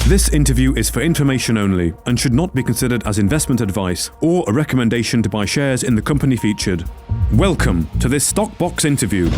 This interview is for information only and should not be considered as investment advice or a recommendation to buy shares in the company featured. Welcome to this Stock Box interview.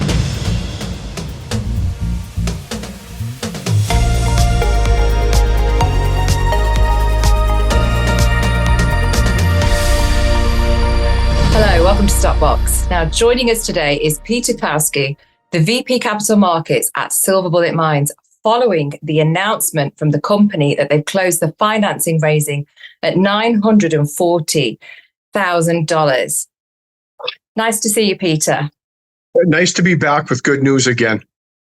Hello, welcome to Stock Box. Now, joining us today is Peter Klowski, the VP Capital Markets at Silver Bullet Mines, following the announcement from the company that they've closed the financing raising at $940,000. Nice to see you, Peter. Nice to be back with good news again.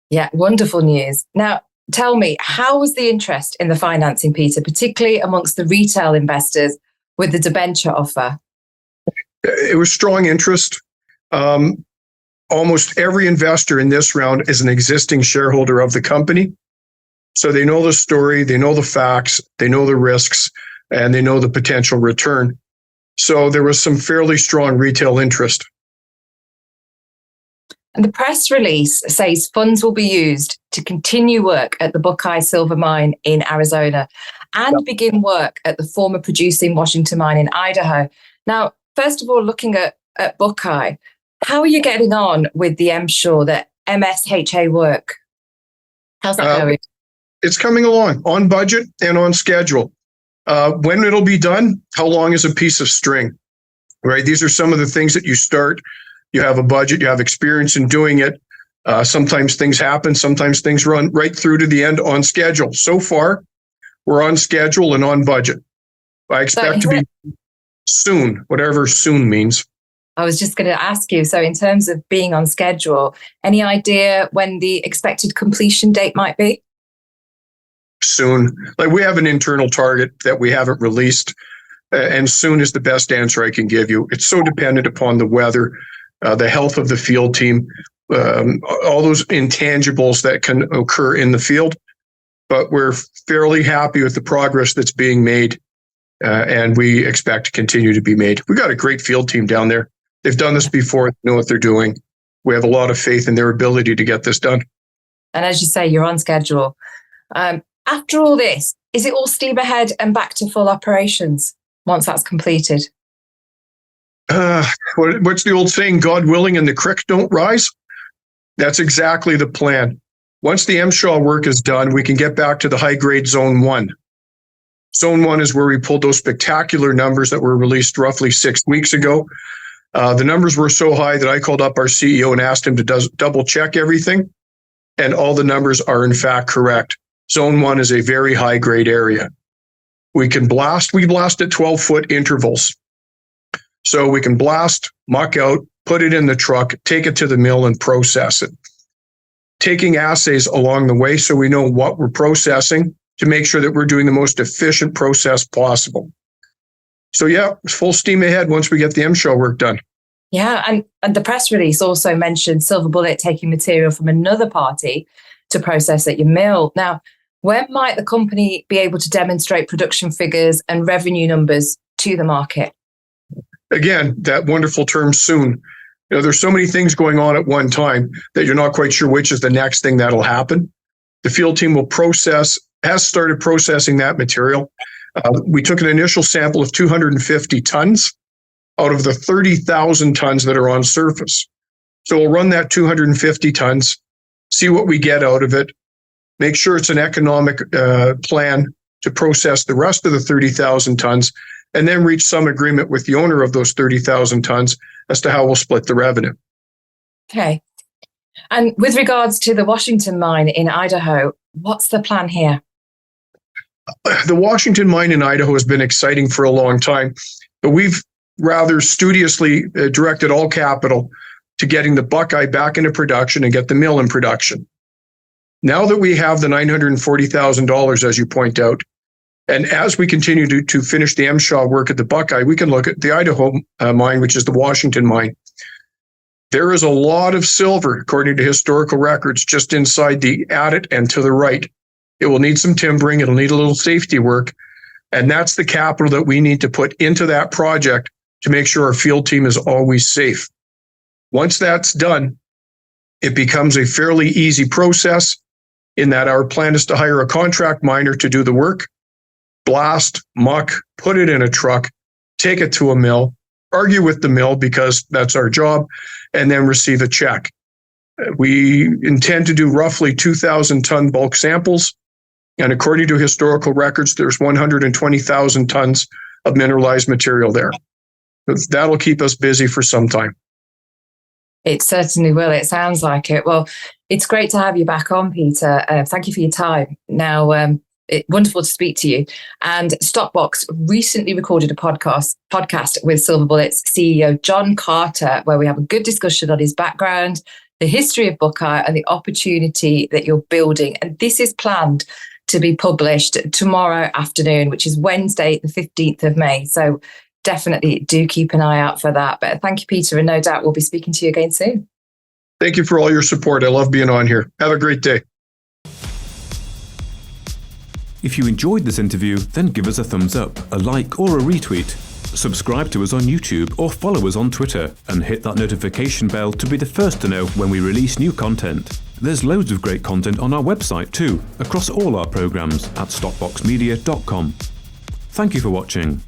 Yeah, wonderful news. Now, tell me, how was the interest in the financing, Peter, particularly amongst the retail investors with the debenture offer? It was strong interest. Almost every investor in this round is an existing shareholder of the company. So they know the story, they know the facts, they know the risks, and they know the potential return. So there was some fairly strong retail interest. And the press release says funds will be used to continue work at the Buckeye Silver Mine in Arizona and begin work at the former producing Washington mine in Idaho. Now, first of all, looking at Buckeye, how are you getting on with the the MSHA work? How's that going? It's coming along on budget and on schedule. When it'll be done, how long is a piece of string, right? These are some of the things that you start. You have a budget, you have experience in doing it. Sometimes things happen, sometimes things run right through to the end on schedule. So far, we're on schedule and on budget. I expect to be soon, whatever soon means. I was just going to ask you, so in terms of being on schedule, any idea when the expected completion date might be? Soon. Like, we have an internal target that we haven't released, and soon is the best answer I can give you. It's so dependent upon the weather, the health of the field team, all those intangibles that can occur in the field. But we're fairly happy with the progress that's being made, and we expect to continue to be made. We've got a great field team down there. They've done this before, they know what they're doing. We have a lot of faith in their ability to get this done. And as you say, you're on schedule. After all this, is it all steam ahead and back to full operations once that's completed? What's the old saying, God willing and the creek don't rise? That's exactly the plan. Once the MSHA work is done, we can get back to the high-grade Zone 1. Zone 1 is where we pulled those spectacular numbers that were released roughly 6 weeks ago. The numbers were so high that I called up our CEO and asked him to double-check everything, and all the numbers are in fact correct. Zone 1 is a very high-grade area. We blast at 12-foot intervals. So we can blast, muck out, put it in the truck, take it to the mill and process it. Taking assays along the way so we know what we're processing to make sure that we're doing the most efficient process possible. So yeah, full steam ahead once we get the MSHA work done. Yeah, and the press release also mentioned Silver Bullet taking material from another party to process at your mill. Now, when might the company be able to demonstrate production figures and revenue numbers to the market? Again, that wonderful term, soon. You know, there's so many things going on at one time that you're not quite sure which is the next thing that'll happen. The field team has started processing that material. We took an initial sample of 250 tons out of the 30,000 tons that are on surface. So we'll run that 250 tons, see what we get out of it, make sure it's an economic plan to process the rest of the 30,000 tons, and then reach some agreement with the owner of those 30,000 tons as to how we'll split the revenue. Okay. And with regards to the Washington mine in Idaho, what's the plan here? The Washington mine in Idaho has been exciting for a long time, but we've rather studiously directed all capital to getting the Buckeye back into production and get the mill in production. Now that we have the $940,000, as you point out, and as we continue to finish the MSHA work at the Buckeye, we can look at the Idaho mine, which is the Washington mine. There is a lot of silver, according to historical records, just inside the adit and to the right. It will need some timbering. It'll need a little safety work. And that's the capital that we need to put into that project to make sure our field team is always safe. Once that's done, it becomes a fairly easy process. in that our plan is to hire a contract miner to do the work, blast, muck, put it in a truck, take it to a mill, argue with the mill because that's our job, and then receive a check. We intend to do roughly 2,000 ton bulk samples. And according to historical records, there's 120,000 tons of mineralized material there. That'll keep us busy for some time. It certainly will. It sounds like it. Well, it's great to have you back on, Peter. Thank you for your time. Now, wonderful to speak to you. And Stockbox recently recorded a podcast with Silver Bullet's CEO, John Carter, where we have a good discussion on his background, the history of Buckeye, and the opportunity that you're building. And this is planned to be published tomorrow afternoon, which is Wednesday, the 15th of May. So definitely do keep an eye out for that. But thank you, Peter, and no doubt we'll be speaking to you again soon. Thank you for all your support. I love being on here. Have a great day. If you enjoyed this interview, then give us a thumbs up, a like, or a retweet. Subscribe to us on YouTube or follow us on Twitter and hit that notification bell to be the first to know when we release new content. There's loads of great content on our website too, across all our programs at stockboxmedia.com. Thank you for watching.